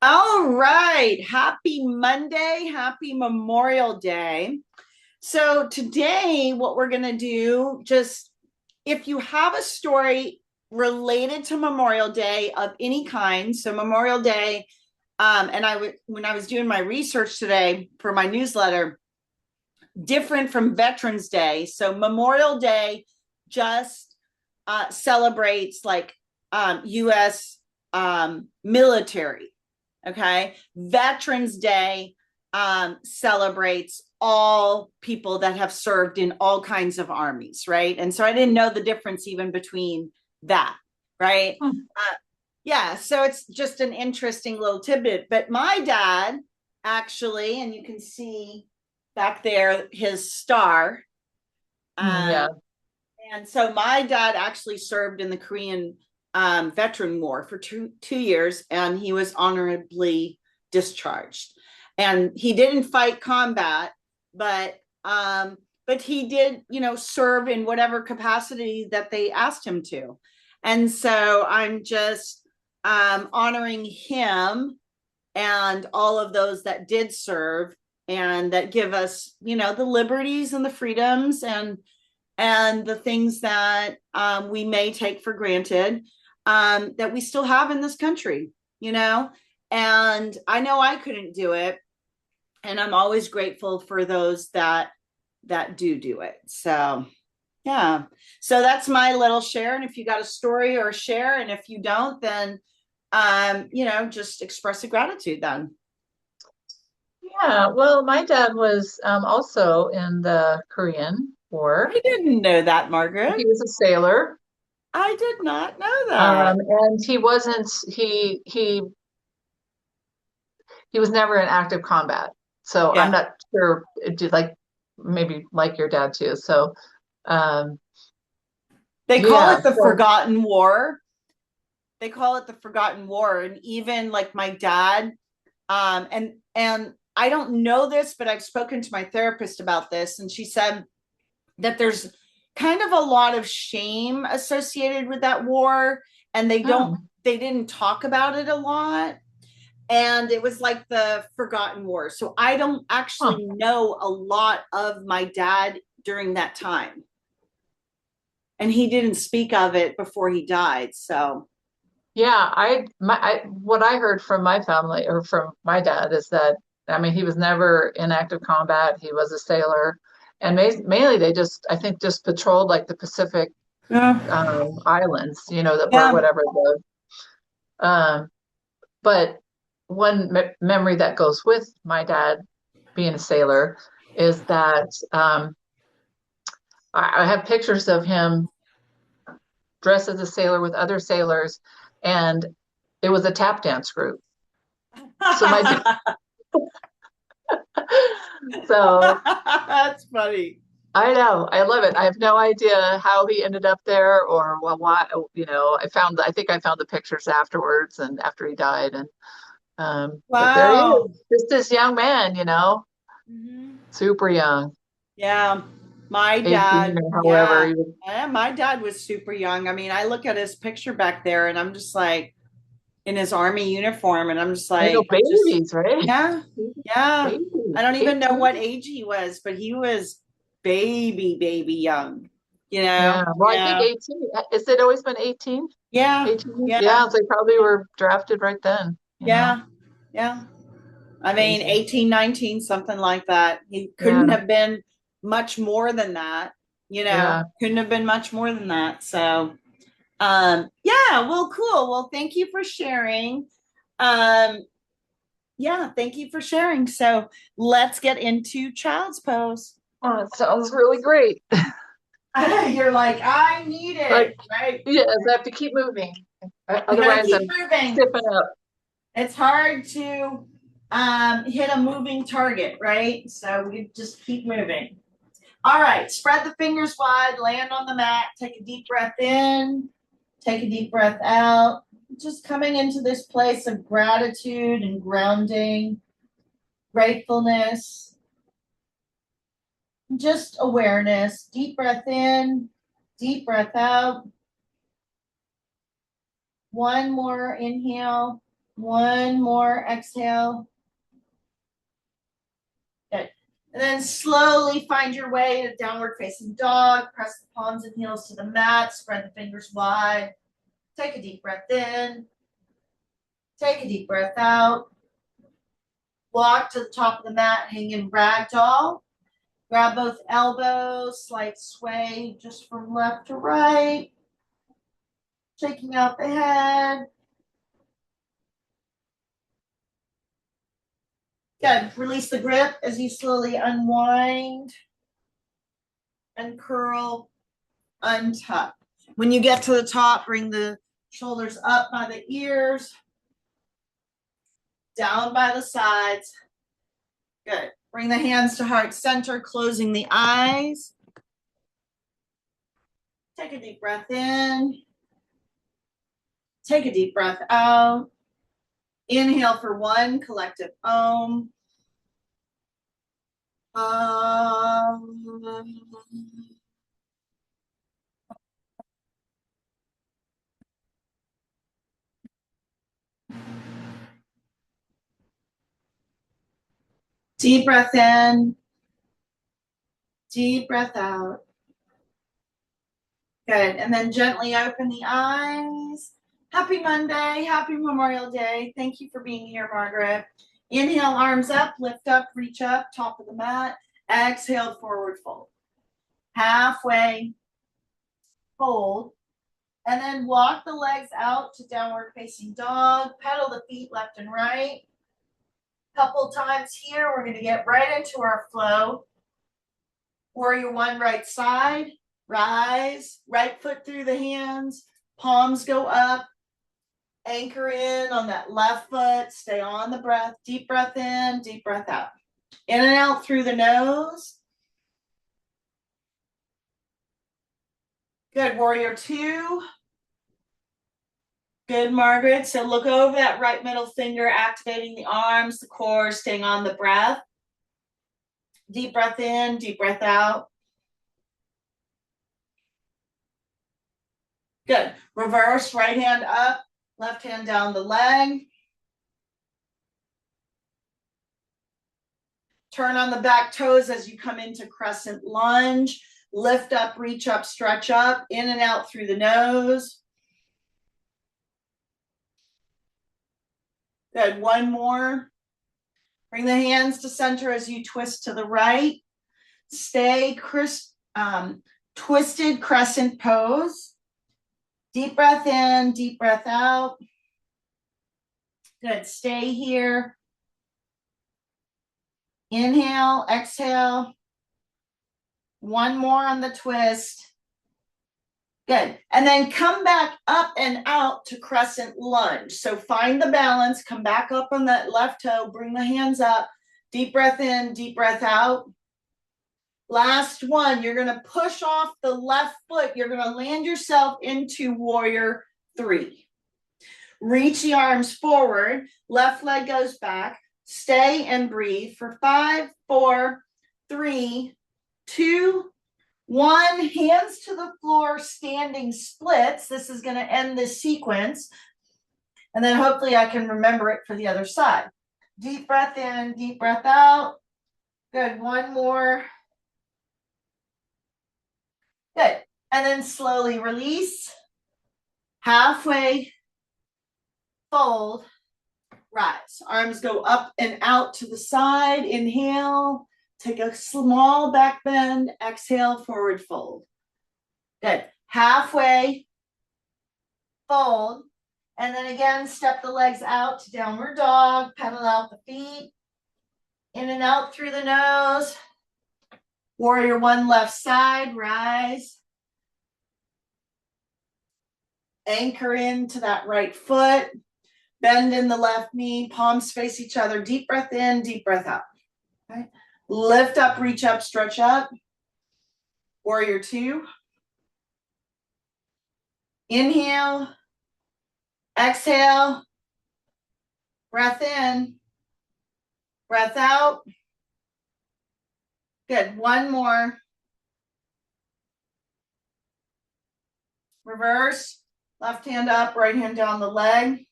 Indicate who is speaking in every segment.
Speaker 1: All right. Happy Monday. Happy Memorial Day. So, today, what we're going to do, just if you have a story related to Memorial Day of any kind, so Memorial Day, and when I was doing my research today for my newsletter, different from Veterans Day. So, Memorial Day just celebrates like U.S. Military. Okay. Veterans Day celebrates all people that have served in all kinds of armies, right? And so I didn't know the difference even between that, right?
Speaker 2: Hmm.
Speaker 1: Yeah, so it's just an interesting little tidbit. But my dad actually, and you can see back there his star. Um,
Speaker 2: Yeah.
Speaker 1: and so my dad actually served in the Korean veteran war for two years, and he was honorably discharged. And he didn't fight combat, but but he did, serve in whatever capacity that they asked him to. And so I'm just honoring him and all of those that did serve and that give us, the liberties and the freedoms and the things that we may take for granted that we still have in this country, you know? And I know I couldn't do it. And I'm always grateful for those that do it. So yeah. So that's my little share. And if you got a story or a share, and if you don't, then just express a gratitude then.
Speaker 2: Yeah. Well, my dad was also in the Korean War.
Speaker 1: I didn't know that, Margaret.
Speaker 2: He was a sailor.
Speaker 1: I did not know that.
Speaker 2: And he wasn't he was never in active combat. So I'm
Speaker 1: Yeah.
Speaker 2: not sure it did like maybe like your dad too. So um
Speaker 1: They call
Speaker 2: yeah,
Speaker 1: it the
Speaker 2: so
Speaker 1: Forgotten War. They call it the Forgotten War. And even like my dad, and I don't know this, but I've spoken to my therapist about this, and she said that there's kind of a lot of shame associated with that war, and
Speaker 2: oh,
Speaker 1: they didn't talk about it a lot. And it was like the Forgotten War. So I don't
Speaker 2: huh.
Speaker 1: actually know a lot of my dad during that time. And he didn't speak of it before he died. So
Speaker 2: Yeah, what I heard from my family or from my dad is that I mean he was never in active combat. He was a sailor, and mainly they just I think just patrolled like the Pacific
Speaker 1: yeah.
Speaker 2: islands, that were
Speaker 1: Yeah.
Speaker 2: whatever the but one memory that goes with my dad being a sailor is that I have pictures of him dressed as a sailor with other sailors, and it was a tap dance group. So my so
Speaker 1: That's funny.
Speaker 2: I know. I love it. I have no idea how he ended up there or well, why, I think I found the pictures afterwards and after he died. And, but there he
Speaker 1: Wow.
Speaker 2: is, just this young man,
Speaker 1: Mhm.
Speaker 2: super young,
Speaker 1: Yeah. My
Speaker 2: 18
Speaker 1: dad,
Speaker 2: or however
Speaker 1: yeah.
Speaker 2: he was.
Speaker 1: Yeah, my dad was super young. I mean, I look at his picture back there and I'm just like in his army uniform and I'm just
Speaker 2: I know
Speaker 1: like, just,
Speaker 2: babies, right?
Speaker 1: yeah, yeah. I
Speaker 2: Babies,
Speaker 1: don't even know
Speaker 2: 18.
Speaker 1: what age he was, but he was baby young,
Speaker 2: Yeah. Well, I think
Speaker 1: Yeah.
Speaker 2: 18. Has it always been 18?
Speaker 1: Yeah.
Speaker 2: 18?
Speaker 1: Yeah.
Speaker 2: Yeah. So they probably were drafted right then.
Speaker 1: Yeah. Yeah. I mean,
Speaker 2: Crazy.
Speaker 1: 18, 19, something like that. He couldn't
Speaker 2: Yeah.
Speaker 1: have been much more than that,
Speaker 2: Yeah.
Speaker 1: couldn't have been much more than that. So, yeah, well, cool. Well, thank you for sharing. Um, yeah, thank you for sharing. So let's get into child's pose.
Speaker 2: Oh, it sounds really great.
Speaker 1: You're like, I need
Speaker 2: But
Speaker 1: it, right?
Speaker 2: yes, I have to keep moving.
Speaker 1: You got to
Speaker 2: Otherwise,
Speaker 1: keep
Speaker 2: I'm
Speaker 1: moving.
Speaker 2: stiffen up.
Speaker 1: It's hard to hit a moving target, right? So we just keep moving. All right, spread the fingers wide, land on the mat, take a deep breath in, take a deep breath out. Just coming into this place of gratitude and grounding, gratefulness, just awareness. Deep breath in, deep breath out. One more inhale. One more exhale. Good. And then slowly find your way to downward facing dog. Press the palms and heels to the mat. Spread the fingers wide. Take a deep breath in. Take a deep breath out. Walk to the top of the mat, hang in ragdoll. Grab both elbows, slight sway just from left to right. Shaking out the head. Good. Release the grip as you slowly unwind and curl, untuck. When you get to the top, bring the shoulders up by the ears, down by the sides. Good. Bring the hands to heart center, closing the eyes. Take a deep breath in. Take a deep breath out. Inhale for one, collective Om. Deep breath in. Deep breath out. Good. And then gently open the eyes. Happy Monday. Happy Memorial Day. Thank you for being here, Margaret. Inhale, arms up, lift up, reach up, top of the mat. Exhale, forward fold. Halfway, fold. And then walk the legs out to downward facing dog. Pedal the feet left and right. Couple times here, we're going to get right into our flow. Warrior one, right side. Rise, right foot through the hands, palms go up, anchor in on that left foot, stay on the breath, deep breath in, deep breath out. In and out through the nose. Good, warrior two. Good, Margaret. So look over that right middle finger, activating the arms, the core, staying on the breath. Deep breath in, deep breath out. Good. Reverse, right hand up, left hand down the leg. Turn on the back toes as you come into crescent lunge. Lift up, reach up, stretch up, in and out through the nose. Good. One more. Bring the hands to center as you twist to the right. Stay twisted crescent pose. Deep breath in, deep breath out. Good. Stay here. Inhale, exhale. One more on the twist. Good. And then come back up and out to crescent lunge. So find the balance, come back up on that left toe, bring the hands up, deep breath in, deep breath out. Last one, you're going to push off the left foot. You're going to land yourself into warrior three. Reach the arms forward, left leg goes back. Stay and breathe for 5, 4, 3, 2, 1. Hands to the floor, standing splits. This is going to end this sequence. And then hopefully I can remember it for the other side. Deep breath in, deep breath out. Good. One more. Good. And then slowly release. Halfway, fold, rise. Arms go up and out to the side. Inhale. Take a small back bend. Exhale, forward fold. Good. Halfway, fold. And then again, step the legs out to downward dog. Pedal out the feet. In and out through the nose. Warrior one, left side. Rise. Anchor into that right foot. Bend in the left knee. Palms face each other. Deep breath in, deep breath out. Okay. Lift up, reach up, stretch up. Warrior two. Inhale. Exhale. Breath in. Breath out. Good. One more. Reverse. Left hand up, right hand down the leg.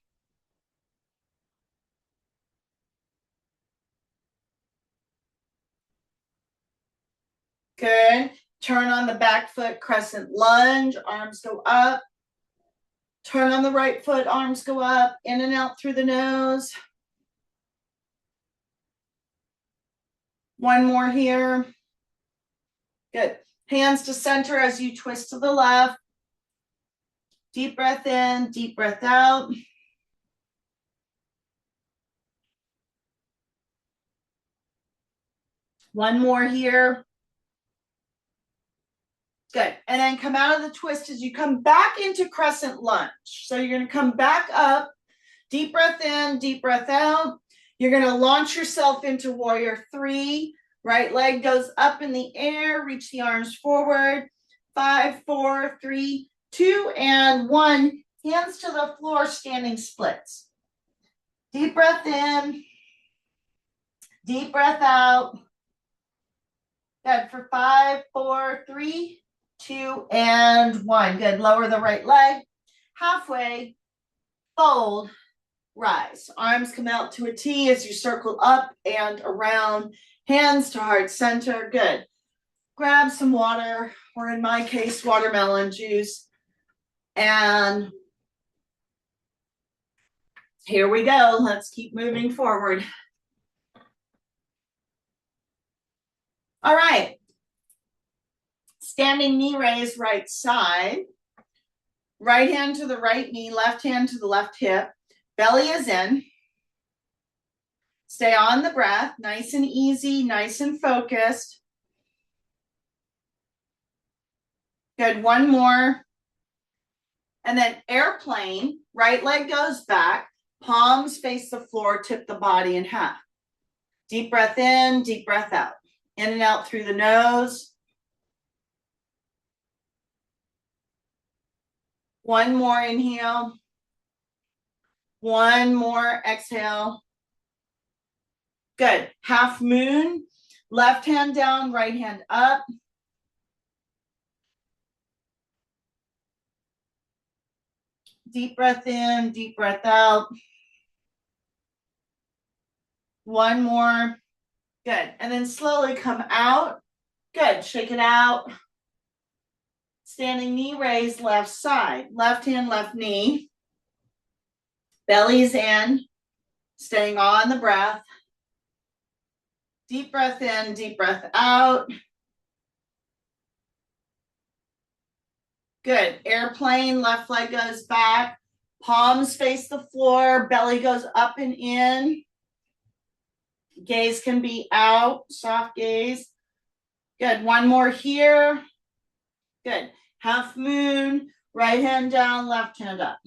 Speaker 1: Good. Turn on the back foot, crescent lunge, arms go up. Turn on the right foot, arms go up, in and out through the nose. One more here. Good. Hands to center as you twist to the left. Deep breath in, deep breath out. One more here. Good. And then come out of the twist as you come back into crescent lunge. So you're going to come back up, deep breath in, deep breath out. You're going to launch yourself into warrior three. Right leg goes up in the air, reach the arms forward. 5, 4, 3, 2, and 1. Hands to the floor, standing splits. Deep breath in, deep breath out. Good. For 5, 4, 3, 2, and 1. Good. Lower the right leg. Halfway, fold, rise. Arms come out to a T as you circle up and around. Hands to heart center. Good. Grab some water, or in my case, watermelon juice. And here we go. Let's keep moving forward. All right. Standing knee raise, right side. Right hand to the right knee, left hand to the left hip. Belly is in. Stay on the breath, nice and easy, nice and focused. Good, one more. And then airplane, right leg goes back, palms face the floor, tip the body in half. Deep breath in, deep breath out. In and out through the nose. One more inhale. One more exhale. Good. Half moon, left hand down, right hand up. Deep breath in, deep breath out. One more. Good. And then slowly come out. Good. Shake it out. Standing knee raise, left side. Left hand, left knee. Belly's in. Staying on the breath. Deep breath in, deep breath out. Good. Airplane, left leg goes back. Palms face the floor. Belly goes up and in. Gaze can be out. Soft gaze. Good. One more here. Good. Half moon. Right hand down, left hand up.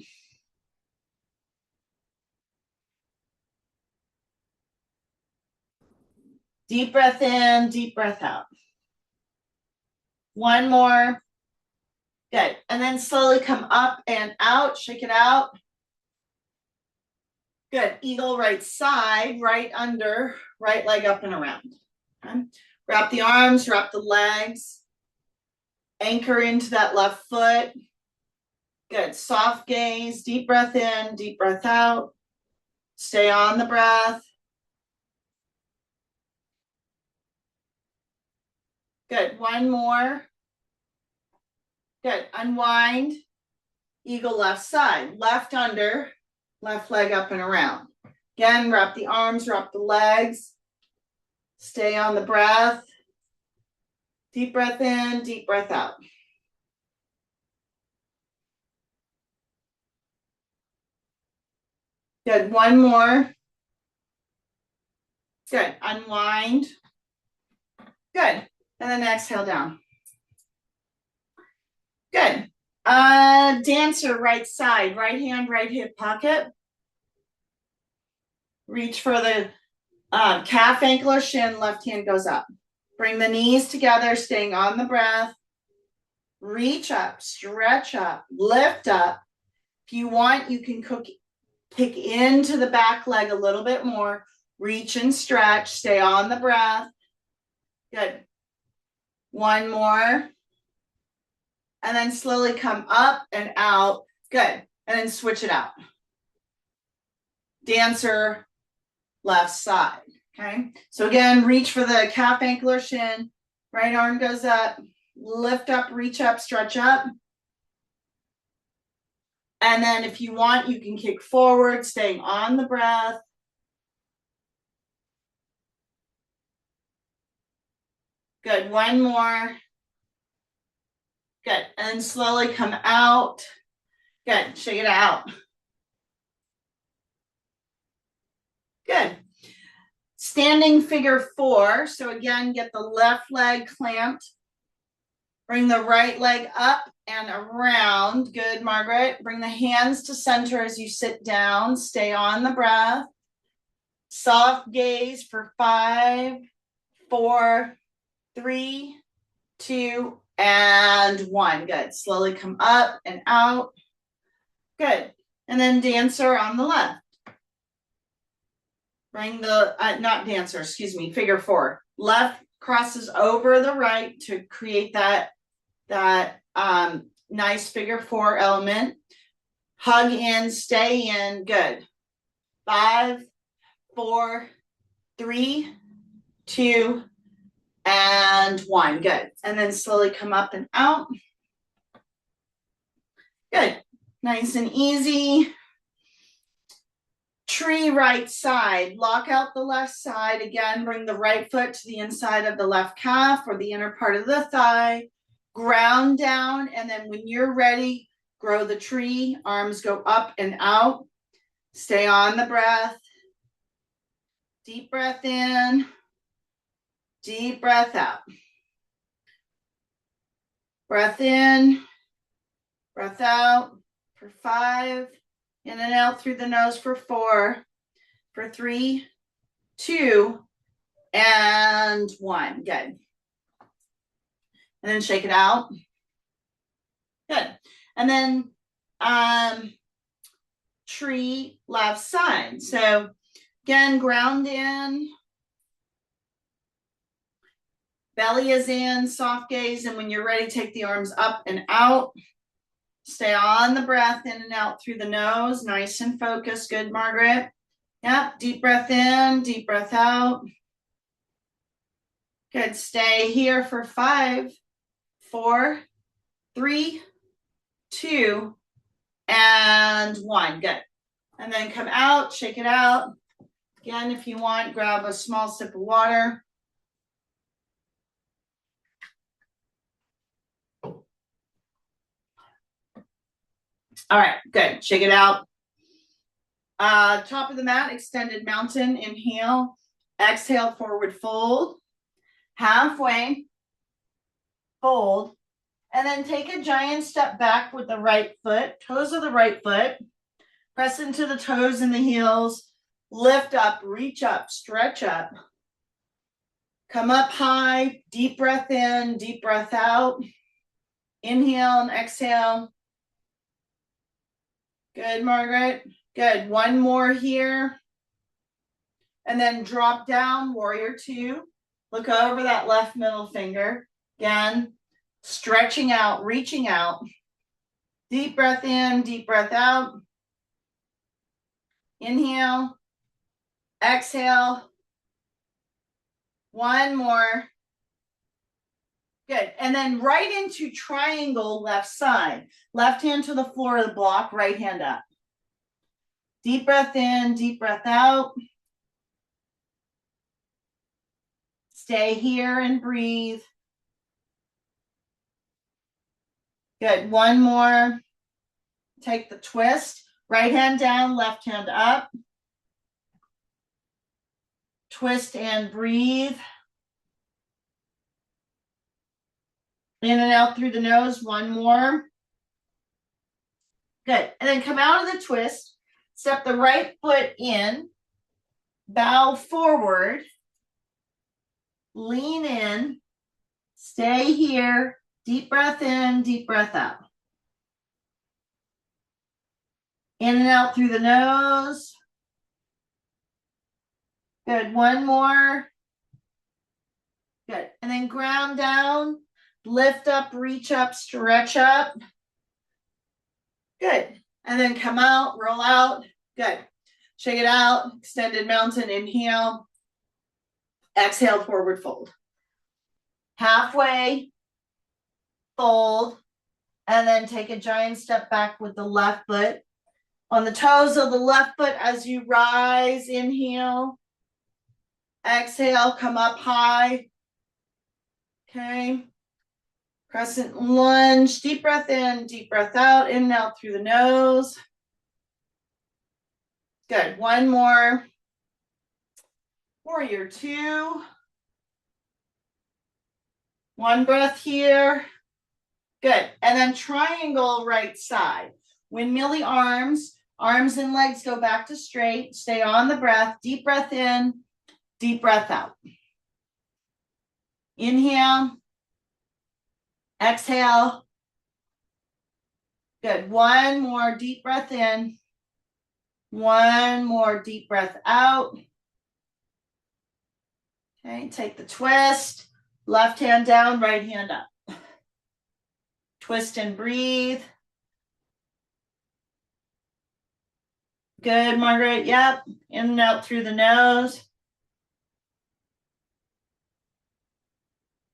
Speaker 1: Deep breath in, deep breath out. One more. Good. And then slowly come up and out. Shake it out. Good. Eagle right side, right under, right leg up and around. Okay. Wrap the arms, wrap the legs. Anchor into that left foot. Good. Soft gaze. Deep breath in, deep breath out. Stay on the breath. Good. One more. Good. Unwind. Eagle left side. Left under. Left leg up and around. Again, wrap the arms, wrap the legs. Stay on the breath. Deep breath in, deep breath out. Good. One more. Good. Unwind. Good. And then exhale down. Good. Dancer right side, right hand, right hip pocket. Reach for the calf, ankle, or shin. Left hand goes up. Bring the knees together, staying on the breath. Reach up, stretch up, lift up. If you want, you can kick into the back leg a little bit more. Reach and stretch. Stay on the breath. Good. One more. And then slowly come up and out. Good. And then switch it out. Dancer, left side. Okay. So again, reach for the calf, ankle, or shin. Right arm goes up, lift up, reach up, stretch up. And then if you want, you can kick forward, staying on the breath. Good, one more. Good, and then slowly come out. Good, shake it out. Good. Standing figure 4. So again, get the left leg clamped. Bring the right leg up and around. Good, Margaret. Bring the hands to center as you sit down. Stay on the breath. Soft gaze for 5, 4, 3, 2, and 1. Good. Slowly come up and out. Good. And then dancer on the left. Bring the, not dancer, excuse me, figure 4. Left crosses over the right to create that nice figure 4 element. Hug in, stay in. Good. 5, 4, 3, 2, and 1. Good. And then slowly come up and out. Good. Nice and easy. Tree right side. Lock out the left side. Again, bring the right foot to the inside of the left calf or the inner part of the thigh. Ground down, and then when you're ready, grow the tree. Arms go up and out. Stay on the breath. Deep breath in. Deep breath out. Breath in. Breath out for 5. In and out through the nose for 4. For 3, 2, and 1. Good. And then shake it out. Good. And then tree left side. So again, ground in. Belly is in, soft gaze. And when you're ready, take the arms up and out. Stay on the breath, in and out through the nose. Nice and focused. Good, Margaret. Yep. Deep breath in, deep breath out. Good. Stay here for 5, 4, 3, 2, and 1. Good. And then come out, shake it out. Again, if you want, grab a small sip of water. All right, good. Shake it out. Top of the mat, extended mountain. Inhale. Exhale, forward fold. Halfway. Fold. And then take a giant step back with the right foot. Toes of the right foot. Press into the toes and the heels. Lift up, reach up, stretch up. Come up high. Deep breath in, deep breath out. Inhale and exhale. Good, Margaret. Good. One more here. And then drop down, warrior 2. Look over that left middle finger. Again, stretching out, reaching out. Deep breath in, deep breath out. Inhale. Exhale. One more. Good. And then right into triangle left side. Left hand to the floor of the block, right hand up. Deep breath in, deep breath out. Stay here and breathe. Good. One more. Take the twist. Right hand down, left hand up. Twist and breathe. In and out through the nose. One more. Good. And then come out of the twist. Step the right foot in. Bow forward. Lean in. Stay here. Deep breath in, deep breath out. In and out through the nose. Good. One more. Good. And then ground down. Lift up, reach up, stretch up. Good. And then come out, roll out. Good. Shake it out. Extended mountain. Inhale. Exhale, forward fold. halfway, fold, and then take a giant step back with the left foot. On the toes of the left foot as you rise, inhale. Exhale, come up high. Okay. Crescent lunge, deep breath in, deep breath out, in and out through the nose. Good, one more. Warrior two. One breath here. Good, and then triangle right side. Windmilly arms, arms and legs go back to straight. Stay on the breath, deep breath in, deep breath out. Inhale. Exhale. Good. One more deep breath in. One more deep breath out. Okay, take the twist. Left hand down, right hand up. Twist and breathe. Good, Margaret. Yep. In and out through the nose.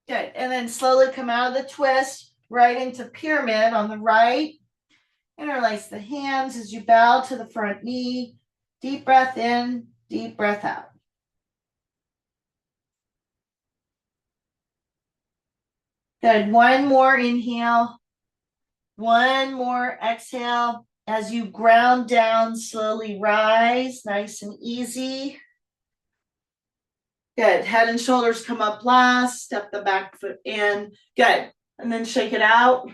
Speaker 1: Good. And then slowly come out of the twist, right into pyramid on the right. Interlace the hands as you bow to the front knee. Deep breath in, deep breath out. Good. One more inhale. One more exhale. As you ground down, slowly rise, nice and easy. Good. Head and shoulders come up last. Step the back foot in. Good. And then shake it out.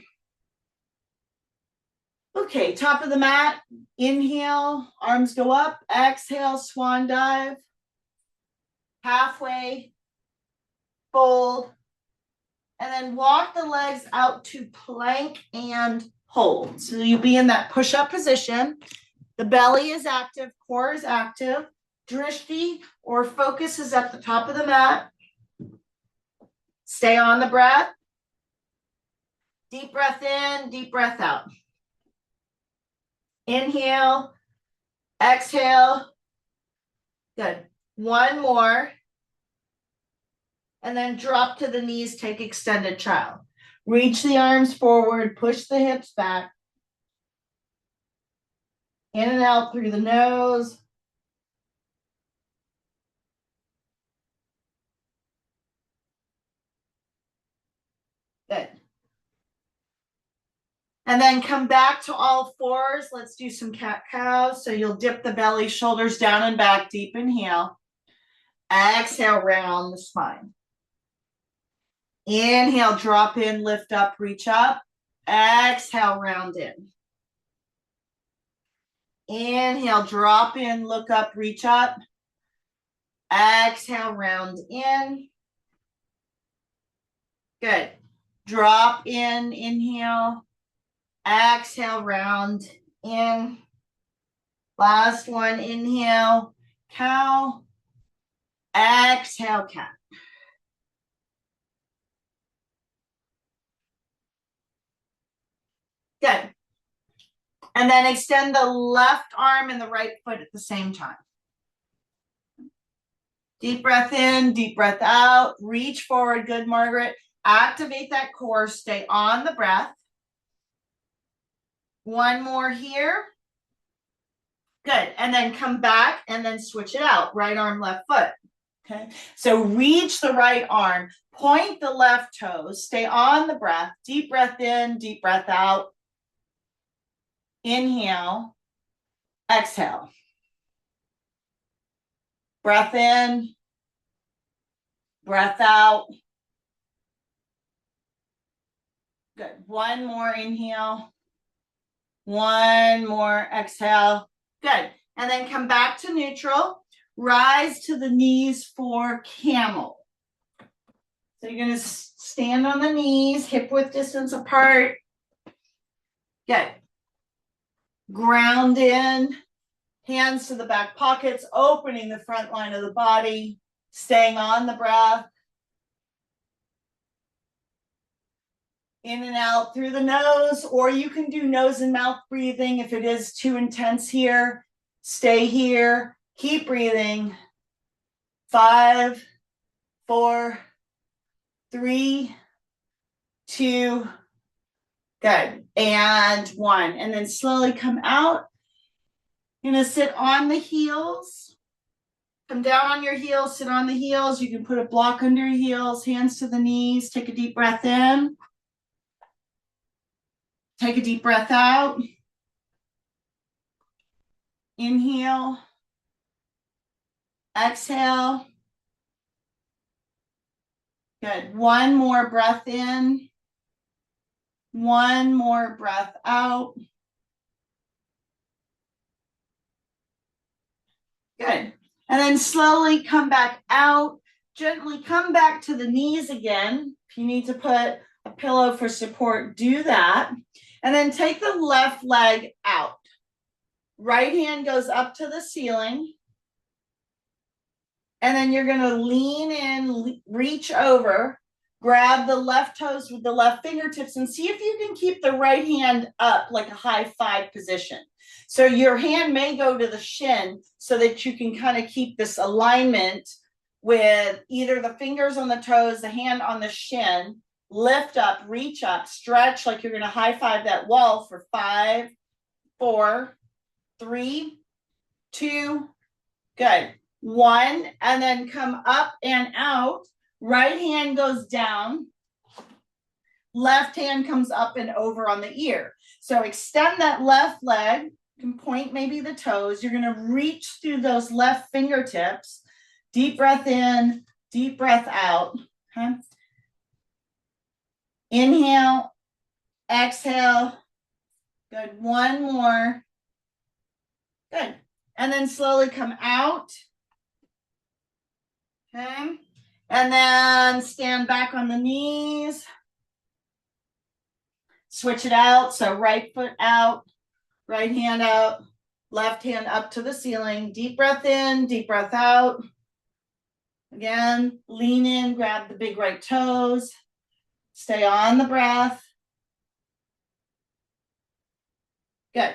Speaker 1: Okay, top of the mat. Inhale, arms go up. Exhale, swan dive. Halfway, fold. And then walk the legs out to plank and hold. So you'll be in that push-up position. The belly is active, core is active. Drishti or focus is at the top of the mat. Stay on the breath. Deep breath in, deep breath out. Inhale, exhale. Good. One more. And then drop to the knees, take extended child. Reach the arms forward, push the hips back. In and out through the nose. Good. And then come back to all fours. Let's do some cat-cow. So you'll dip the belly, shoulders down and back. Deep inhale. Exhale, round the spine. Inhale, drop in, lift up, reach up. Exhale, round in. Inhale, drop in, look up, reach up. Exhale, round in. Good. Drop in, inhale. Exhale, round in. Last one, inhale, cow. Exhale, cat. Good. And then extend the left arm and the right foot at the same time. Deep breath in, deep breath out. Reach forward. Good, Margaret. Activate that core. Stay on the breath. One more here. Good. And then come back and then switch it out. Right arm, left foot. Okay. So reach the right arm. Point the left toes. Stay on the breath. Deep breath in, deep breath out. Inhale. Exhale. Breath in. Breath out. Good. One more inhale. One more exhale. Good. And then come back to neutral. Rise to the knees for camel. So you're going to stand on the knees, hip width distance apart. Good. Ground in. Hands to the back pockets, opening the front line of the body. Staying on the breath. In and out through the nose, or you can do nose and mouth breathing if it is too intense here. Stay here. Keep breathing. 5, 4, 3, 2, good. And 1. And then slowly come out. You're going to sit on the heels. Come down on your heels, sit on the heels. You can put a block under your heels, hands to the knees. Take a deep breath in. Take a deep breath out. Inhale. Exhale. Good. One more breath in. One more breath out. Good. And then slowly come back out. Gently come back to the knees again. If you need to put a pillow for support, do that. And then take the left leg out. Right hand goes up to the ceiling. And then you're going to lean in, reach over, grab the left toes with the left fingertips and see if you can keep the right hand up like a high five position. So your hand may go to the shin so that you can kind of keep this alignment with either the fingers on the toes, the hand on the shin, lift up, reach up, stretch like you're going to high five that wall for 5, 4, 3, 2, good. 1, and then come up and out. Right hand goes down. Left hand comes up and over on the ear. So extend that left leg. You can point maybe the toes. You're going to reach through those left fingertips. Deep breath in, deep breath out. Okay. Inhale, exhale. Good. One more. Good. And then slowly come out. Okay. And then stand back on the knees. Switch it out. So right foot out, right hand out, left hand up to the ceiling. Deep breath in, deep breath out. Again, lean in, grab the big right toes. Stay on the breath. Good.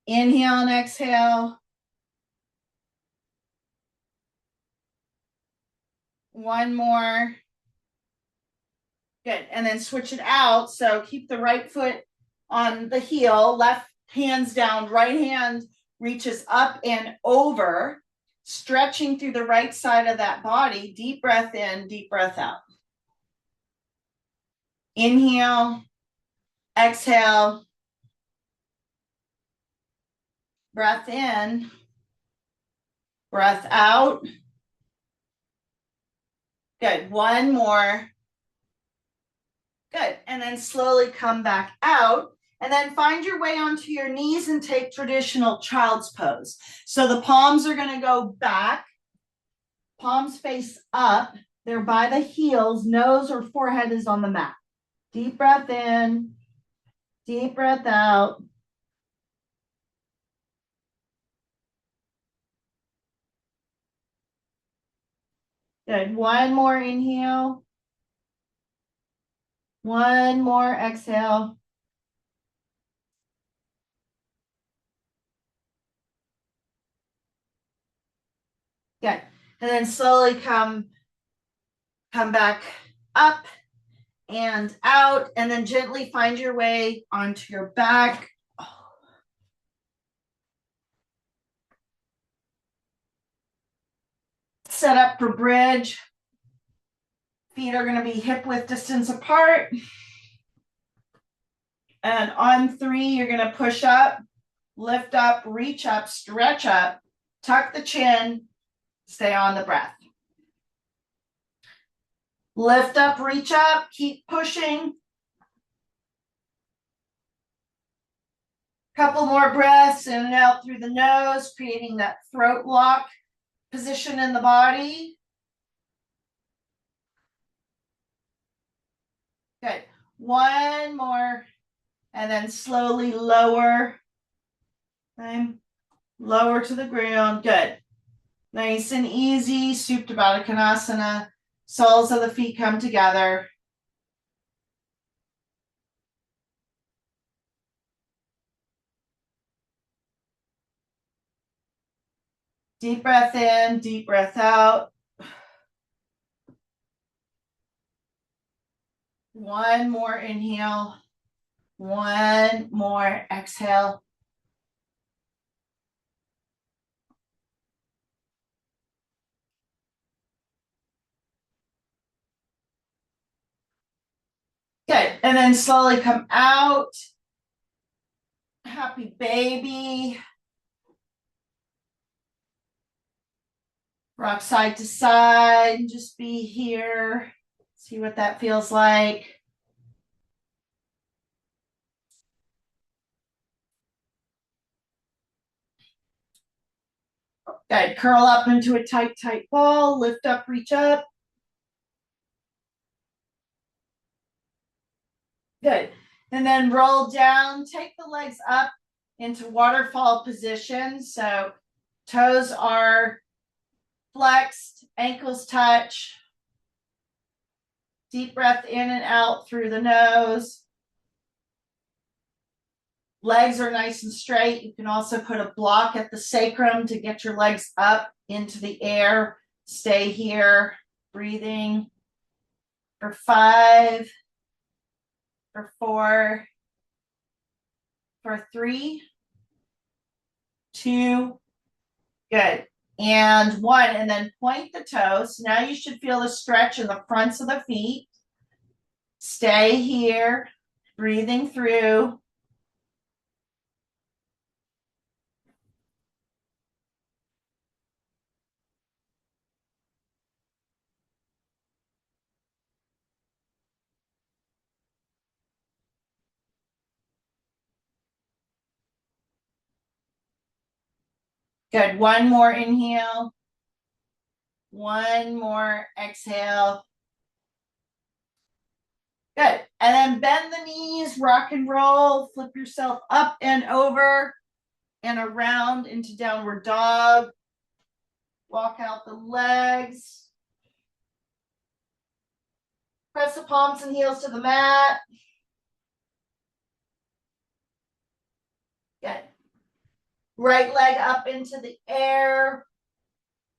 Speaker 1: Inhale and exhale. One more. Good. And then switch it out. So keep the right foot on the heel, left hand's down, right hand reaches up and over, stretching through the right side of that body. Deep breath in, deep breath out. Inhale, exhale, breath in, breath out. Good. One more. Good. And then slowly come back out. And then find your way onto your knees and take traditional child's pose. So the palms are going to go back. Palms face up. They're by the heels. Nose or forehead is on the mat. Deep breath in. Deep breath out. Good. One more inhale. One more exhale. Good. And then slowly come back up and out, and then gently find your way onto your back. Set up for bridge. Feet are going to be hip width distance apart. And on 3, you're going to push up, lift up, reach up, stretch up, tuck the chin, stay on the breath. Lift up, reach up, keep pushing. Couple more breaths in and out through the nose, creating that throat lock position in the body. Good. One more. And then slowly lower. Okay. Lower to the ground. Good. Nice and easy. Supta Baddha Konasana. Soles of the feet come together. Deep breath in, deep breath out. One more inhale. One more exhale. Good. And then slowly come out. Happy baby. Rock side to side. Just be here. See what that feels like. Good. Curl up into a tight, tight ball. Lift up, reach up. Good. And then roll down. Take the legs up into waterfall position. So toes are flexed, ankles touch. Deep breath in and out through the nose. Legs are nice and straight. You can also put a block at the sacrum to get your legs up into the air. Stay here, breathing for 5, for 4, for 3, 2, good, and 1. And then point the toes. Now you should feel the stretch in the fronts of the feet. Stay here, breathing through. Good. One more inhale. One more exhale. Good. And then bend the knees, rock and roll, flip yourself up and over and around into downward dog. Walk out the legs. Press the palms and heels to the mat. Good. Right leg up into the air.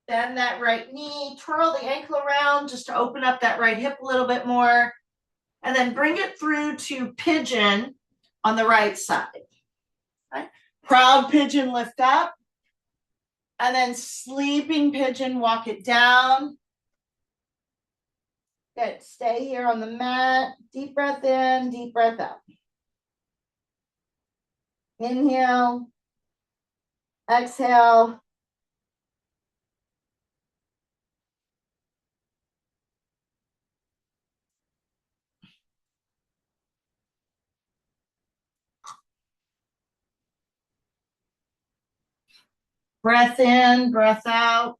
Speaker 1: Bend that right knee. Twirl the ankle around just to open up that right hip a little bit more. And then bring it through to pigeon on the right side. Okay. Proud pigeon, lift up. And then sleeping pigeon, walk it down. Good. Stay here on the mat. Deep breath in, deep breath out. Inhale. Exhale. Breath in, breath out.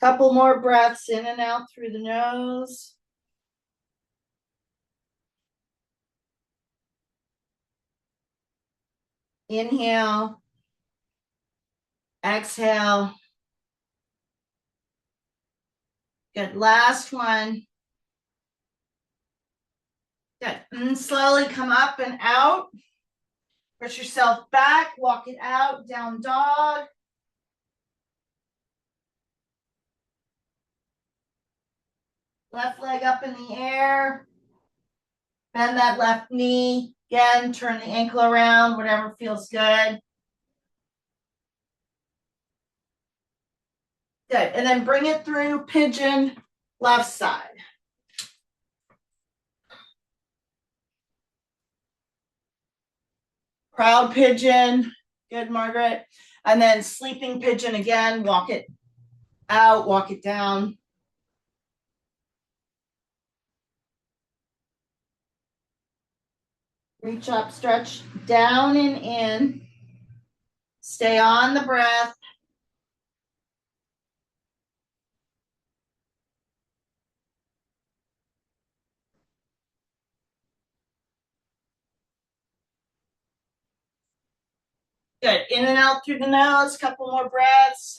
Speaker 1: Couple more breaths in and out through the nose. Inhale. Exhale. Good. Last one. Good. And slowly come up and out. Push yourself back. Walk it out. Down dog. Left leg up in the air. Bend that left knee. Again, turn the ankle around, whatever feels good. Good. And then bring it through pigeon, left side. Proud pigeon. Good, Margaret. And then sleeping pigeon again. Walk it out, walk it down. Reach up, stretch down and in. Stay on the breath. Good. In and out through the nose. Couple more breaths.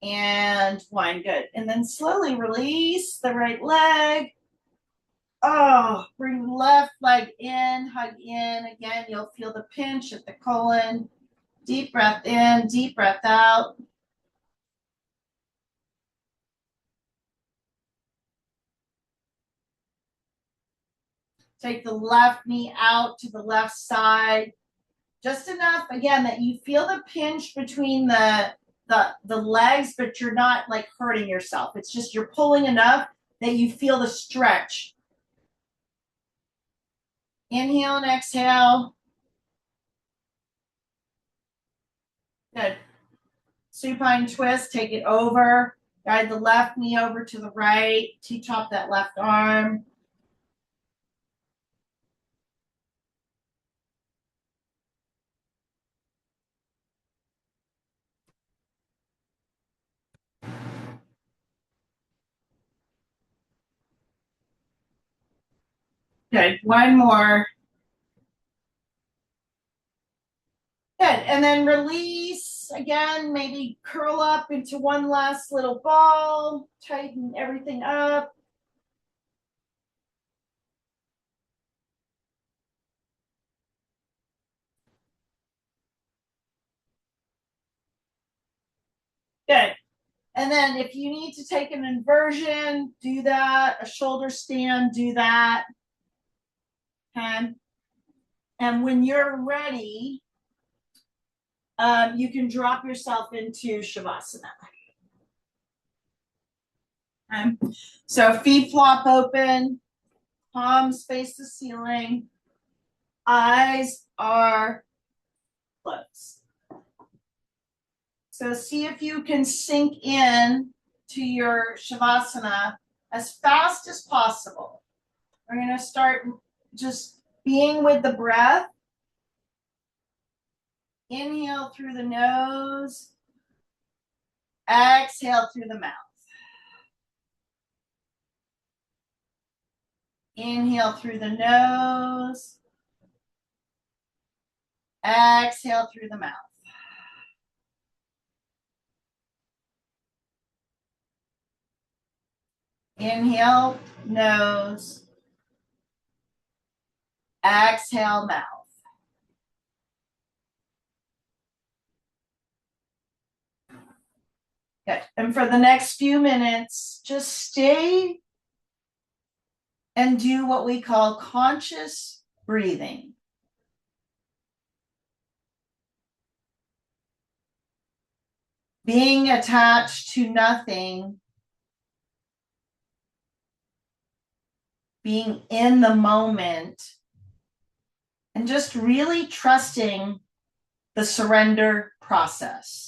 Speaker 1: and one. Good. And then slowly release the right leg. Oh, bring the left leg in, hug in. Again, you'll feel the pinch at the colon. Deep breath in, deep breath out. Take the left knee out to the left side. Just enough, again, that you feel the pinch between the legs, but you're not like hurting yourself. It's just you're pulling enough that you feel the stretch. Inhale and exhale. Good. Supine twist, take it over. Guide the left knee over to the right. T-top that left arm. Good. One more. Good. And then release again, maybe curl up into one last little ball, tighten everything up. Good. And then if you need to take an inversion, do that. A shoulder stand, do that. Okay. And when you're ready, you can drop yourself into Shavasana. Okay. So feet flop open, palms face the ceiling, eyes are closed. So see if you can sink in to your Shavasana as fast as possible. We're going to start just being with the breath. Inhale through the nose, exhale through the mouth. Inhale through the nose, exhale through the mouth. Inhale, nose, exhale, mouth. Good. And for the next few minutes, just stay and do what we call conscious breathing. Being attached to nothing, being in the moment, and just really trusting the surrender process.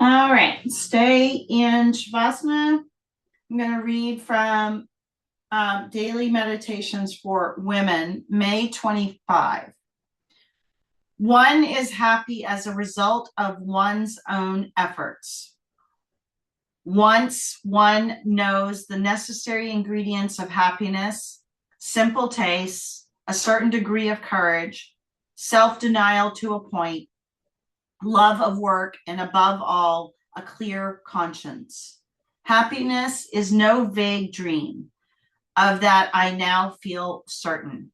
Speaker 1: All right, stay in Shavasana. I'm going to read from Daily Meditations for Women, May 25. One is happy as a result of one's own efforts. Once one knows the necessary ingredients of happiness, simple tastes, a certain degree of courage, self-denial to a point, love of work, and above all, a clear conscience. Happiness is no vague dream. Of that, I now feel certain.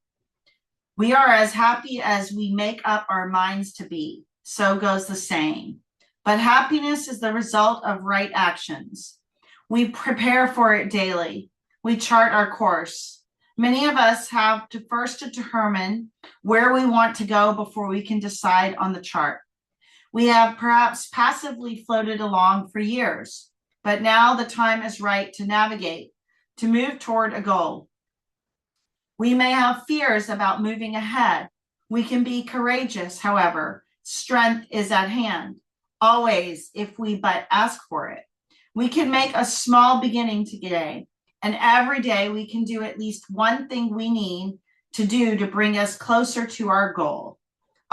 Speaker 1: We are as happy as we make up our minds to be. So goes the saying. But happiness is the result of right actions. We prepare for it daily. We chart our course. Many of us have to first determine where we want to go before we can decide on the chart. We have perhaps passively floated along for years, but now the time is right to navigate, to move toward a goal. We may have fears about moving ahead. We can be courageous, however. Strength is at hand, always, if we but ask for it. We can make a small beginning today, and every day we can do at least one thing we need to do to bring us closer to our goal.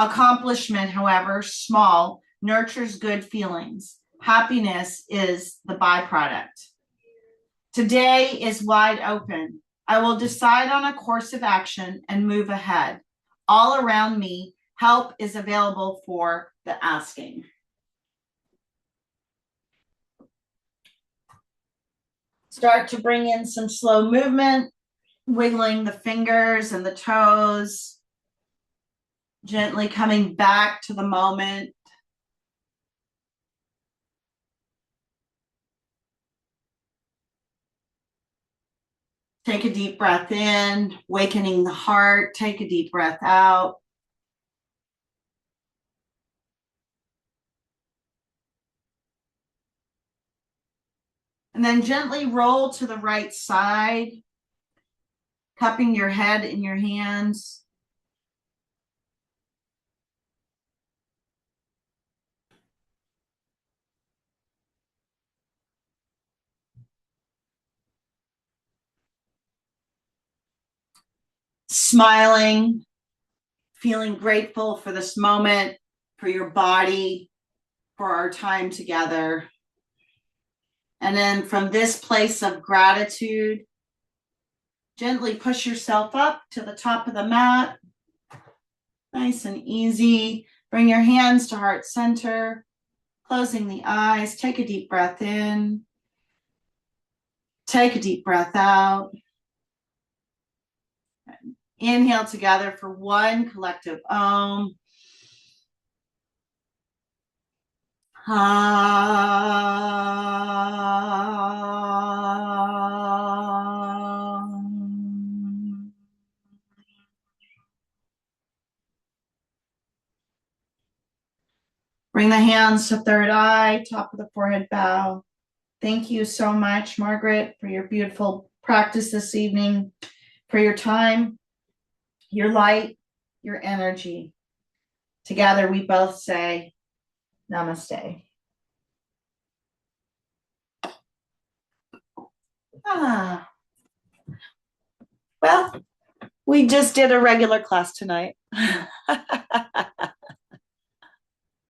Speaker 1: Accomplishment, however small, nurtures good feelings. Happiness is the byproduct. Today is wide open. I will decide on a course of action and move ahead. All around me, help is available for the asking. Start to bring in some slow movement, wiggling the fingers and the toes, gently coming back to the moment. Take a deep breath in, awakening the heart. Take a deep breath out. And then gently roll to the right side, cupping your head in your hands. Smiling, feeling grateful for this moment, for your body, for our time together. And then from this place of gratitude, gently push yourself up to the top of the mat. Nice and easy. Bring your hands to heart center, closing the eyes. Take a deep breath in. Take a deep breath out. Inhale together for one collective Om. Bring the hands to third eye, top of the forehead bow. Thank you so much, Margaret, for your beautiful practice this evening, for your time, your light, your energy. Together, we both say Namaste. Well, we just did a regular class tonight.